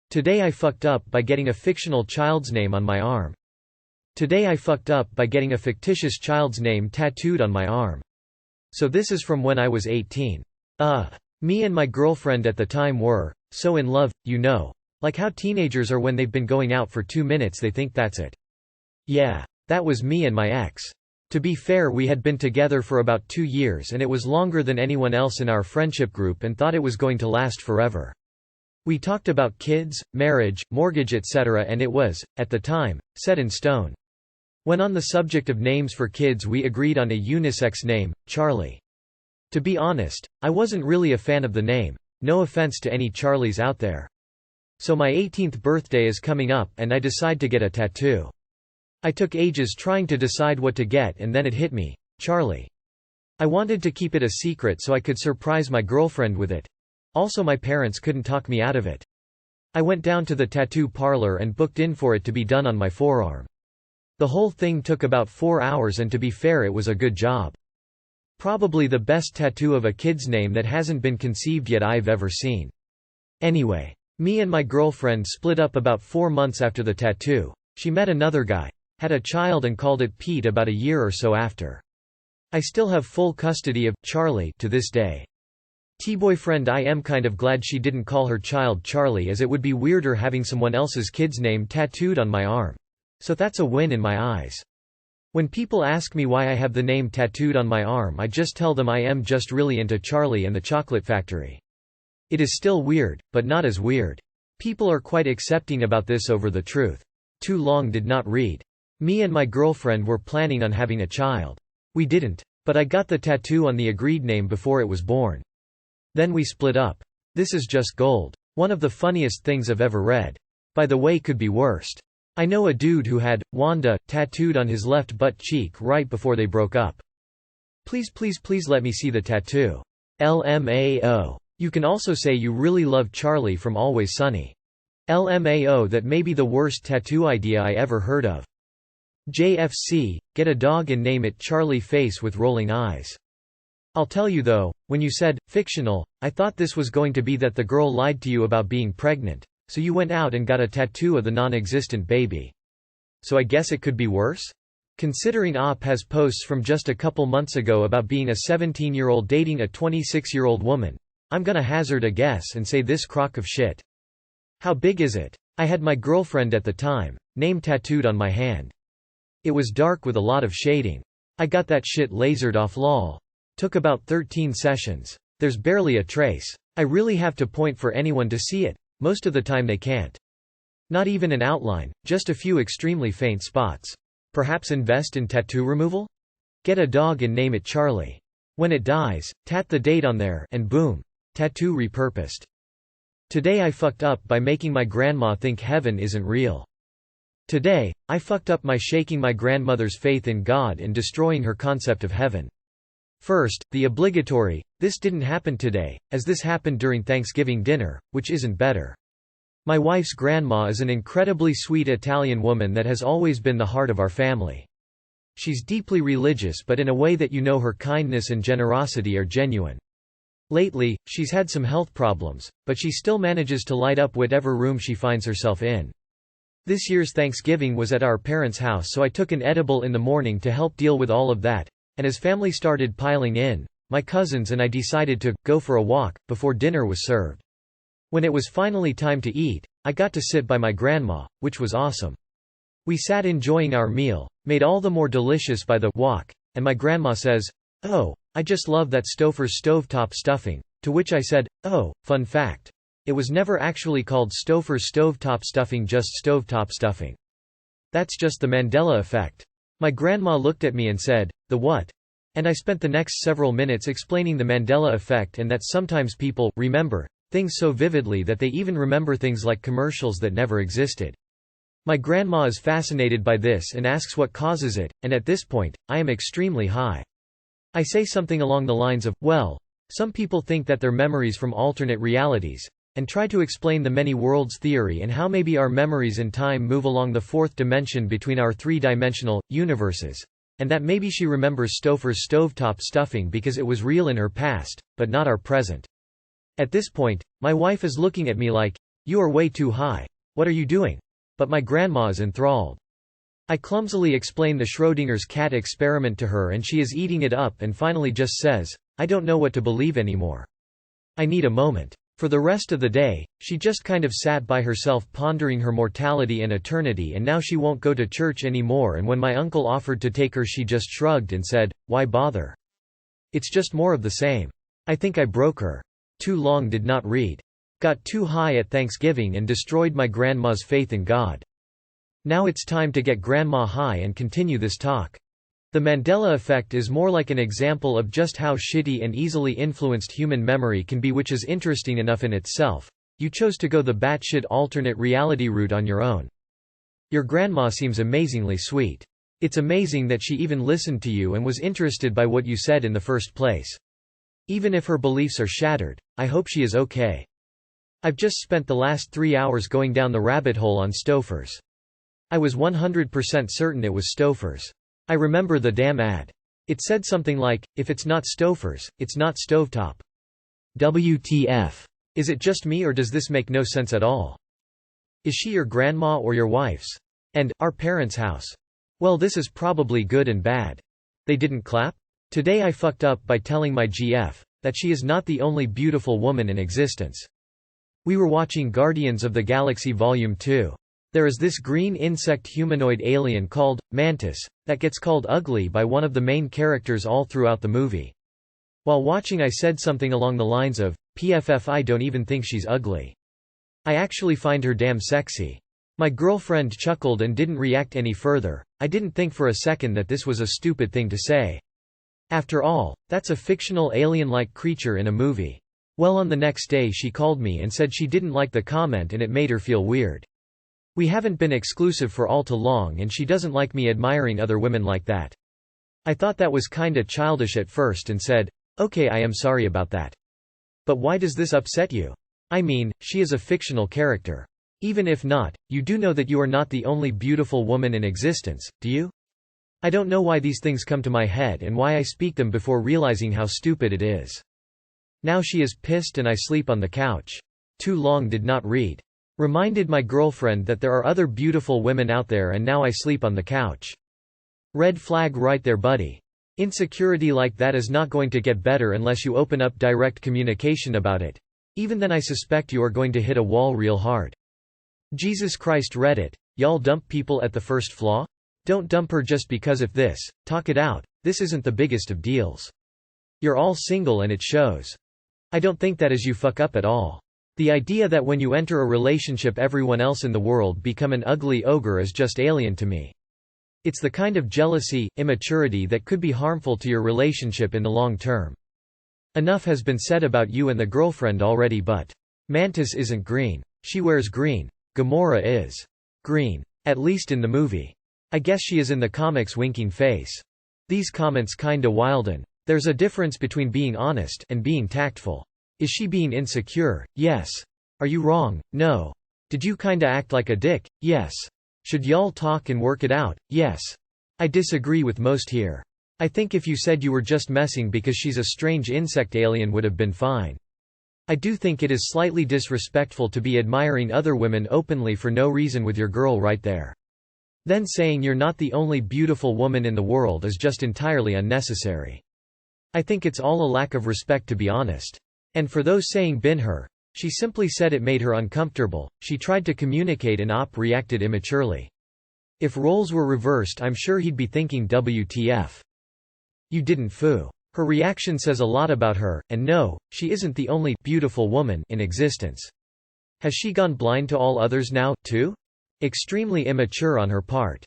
Today I fucked up by getting a fictional child's name on my arm. Today I fucked up by getting a fictitious child's name tattooed on my arm. So this is from when I was 18. Me and my girlfriend at the time were so in love, you know. Like how teenagers are when they've been going out for 2 minutes they think that's it. Yeah. That was me and my ex. To be fair, we had been together for about 2 years and it was longer than anyone else in our friendship group and thought it was going to last forever. We talked about kids, marriage, mortgage etc. and it was, at the time, set in stone. When on the subject of names for kids we agreed on a unisex name, Charlie. To be honest, I wasn't really a fan of the name, no offense to any Charlies out there. So my 18th birthday is coming up and I decide to get a tattoo. I took ages trying to decide what to get and then it hit me, Charlie. I wanted to keep it a secret so I could surprise my girlfriend with it. Also my parents couldn't talk me out of it. I went down to the tattoo parlor and booked in for it to be done on my forearm. The whole thing took about 4 hours and to be fair it was a good job. Probably the best tattoo of a kid's name that hasn't been conceived yet I've ever seen. Anyway, me and my girlfriend split up about 4 months after the tattoo. She met another guy, had a child and called it Pete about a year or so after. I still have full custody of Charlie to this day. T-boyfriend, I am kind of glad she didn't call her child Charlie as it would be weirder having someone else's kid's name tattooed on my arm. So that's a win in my eyes. When people ask me why I have the name tattooed on my arm I just tell them I am just really into Charlie and the Chocolate Factory. It is still weird, but not as weird. People are quite accepting about this over the truth. Too long did not read. Me and my girlfriend were planning on having a child. We didn't, but I got the tattoo on the agreed name before it was born. Then we split up. This is just gold. One of the funniest things I've ever read. By the way, could be worst. I know a dude who had Wanda tattooed on his left butt cheek right before they broke up. Please let me see the tattoo. LMAO. You can also say you really love Charlie from Always Sunny. LMAO. That may be the worst tattoo idea I ever heard of. JFC, get a dog and name it Charlie face with rolling eyes. I'll tell you though, when you said, fictional, I thought this was going to be that the girl lied to you about being pregnant, so you went out and got a tattoo of the non-existent baby. So I guess it could be worse? Considering OP has posts from just a couple months ago about being a 17-year-old dating a 26-year-old woman, I'm gonna hazard a guess and say this crock of shit. How big is it? I had my girlfriend at the time, name tattooed on my hand. It was dark with a lot of shading. I got that shit lasered off lol. Took about 13 sessions. There's barely a trace. I really have to point for anyone to see it. Most of the time they can't. Not even an outline, just a few extremely faint spots. Perhaps invest in tattoo removal? Get a dog and name it Charlie. When it dies, tat the date on there and boom. Tattoo repurposed. Today I fucked up by making my grandma think heaven isn't real. Today, I fucked up by shaking my grandmother's faith in God and destroying her concept of heaven. First, the obligatory, this didn't happen today, as this happened during Thanksgiving dinner, which isn't better. My wife's grandma is an incredibly sweet Italian woman that has always been the heart of our family. She's deeply religious but in a way that you know her kindness and generosity are genuine. Lately, she's had some health problems, but she still manages to light up whatever room she finds herself in. This year's Thanksgiving was at our parents' house, so I took an edible in the morning to help deal with all of that. And as family started piling in, my cousins and I decided to go for a walk before dinner was served. When it was finally time to eat, I got to sit by my grandma, which was awesome. We sat enjoying our meal, made all the more delicious by the walk, and my grandma says, "Oh, I just love that Stouffer's stovetop stuffing," to which I said, "Oh, fun fact. It was never actually called Stouffer's stovetop stuffing, just stovetop stuffing. That's just the Mandela effect." My grandma looked at me and said, "The what?" And I spent the next several minutes explaining the Mandela effect and that sometimes people remember things so vividly that they even remember things like commercials that never existed. My grandma is fascinated by this and asks what causes it, and at this point, I am extremely high. I say something along the lines of, well, some people think that they're memories from alternate realities, and try to explain the many worlds theory and how maybe our memories and time move along the fourth dimension between our three-dimensional universes, and that maybe she remembers Stouffer's stovetop stuffing because it was real in her past, but not our present. At this point, my wife is looking at me like, "You are way too high. What are you doing?" But my grandma is enthralled. I clumsily explain the Schrödinger's cat experiment to her and she is eating it up and finally just says, "I don't know what to believe anymore. I need a moment." For the rest of the day, she just kind of sat by herself pondering her mortality and eternity, and now she won't go to church anymore, and when my uncle offered to take her she just shrugged and said, "Why bother? It's just more of the same." I think I broke her. Too long did not read. Got too high at Thanksgiving and destroyed my grandma's faith in God. Now it's time to get grandma high and continue this talk. The Mandela effect is more like an example of just how shitty and easily influenced human memory can be, which is interesting enough in itself. You chose to go the batshit alternate reality route on your own. Your grandma seems amazingly sweet. It's amazing that she even listened to you and was interested by what you said in the first place. Even if her beliefs are shattered, I hope she is okay. I've just spent the last 3 hours going down the rabbit hole on Stouffer's. I was 100% certain it was Stouffer's. I remember the damn ad. It said something like, "If it's not Stouffer's, it's not stovetop." WTF. Is it just me or does this make no sense at all? Is she your grandma or your wife's? And, our parents' house? Well, this is probably good and bad. They didn't clap? Today I fucked up by telling my GF that she is not the only beautiful woman in existence. We were watching Guardians of the Galaxy Volume 2. There is this green insect humanoid alien called Mantis that gets called ugly by one of the main characters all throughout the movie. While watching I said something along the lines of, "PFF, I don't even think she's ugly. I actually find her damn sexy." My girlfriend chuckled and didn't react any further. I didn't think for a second that this was a stupid thing to say. After all, that's a fictional alien-like creature in a movie. Well, on the next day she called me and said she didn't like the comment and it made her feel weird. We haven't been exclusive for all too long and she doesn't like me admiring other women like that. I thought that was kinda childish at first and said, "Okay, I am sorry about that. But why does this upset you? I mean, she is a fictional character. Even if not, you do know that you are not the only beautiful woman in existence, do you?" I don't know why these things come to my head and why I speak them before realizing how stupid it is. Now she is pissed and I sleep on the couch. Too long did not read. Reminded my girlfriend that there are other beautiful women out there and now I sleep on the couch. Red flag right there, buddy. Insecurity like that is not going to get better unless you open up direct communication about it. Even then I suspect you are going to hit a wall real hard. Jesus Christ, Reddit. Y'all dump people at the first flaw? Don't dump her just because of this. Talk it out. This isn't the biggest of deals. You're all single and it shows. I don't think that is you fuck up at all. The idea that when you enter a relationship everyone else in the world become an ugly ogre is just alien to me. It's the kind of jealousy, immaturity that could be harmful to your relationship in the long term. Enough has been said about you and the girlfriend already, but Mantis isn't green. She wears green. Gamora is green. At least in the movie. I guess she is in the comics winking face. These comments kinda wilden. There's a difference between being honest and being tactful. Is she being insecure? Yes. Are you wrong? No. Did you kinda act like a dick? Yes. Should y'all talk and work it out? Yes. I disagree with most here. I think if you said you were just messing because she's a strange insect alien would have been fine. I do think it is slightly disrespectful to be admiring other women openly for no reason with your girl right there. Then saying you're not the only beautiful woman in the world is just entirely unnecessary. I think it's all a lack of respect, to be honest. And for those saying bin her, she simply said it made her uncomfortable. She tried to communicate and reacted immaturely. If roles were reversed, I'm sure he'd be thinking WTF. You didn't foo. Her reaction says a lot about her, and no, she isn't the only beautiful woman in existence. Has she gone blind to all others now, too? Extremely immature on her part.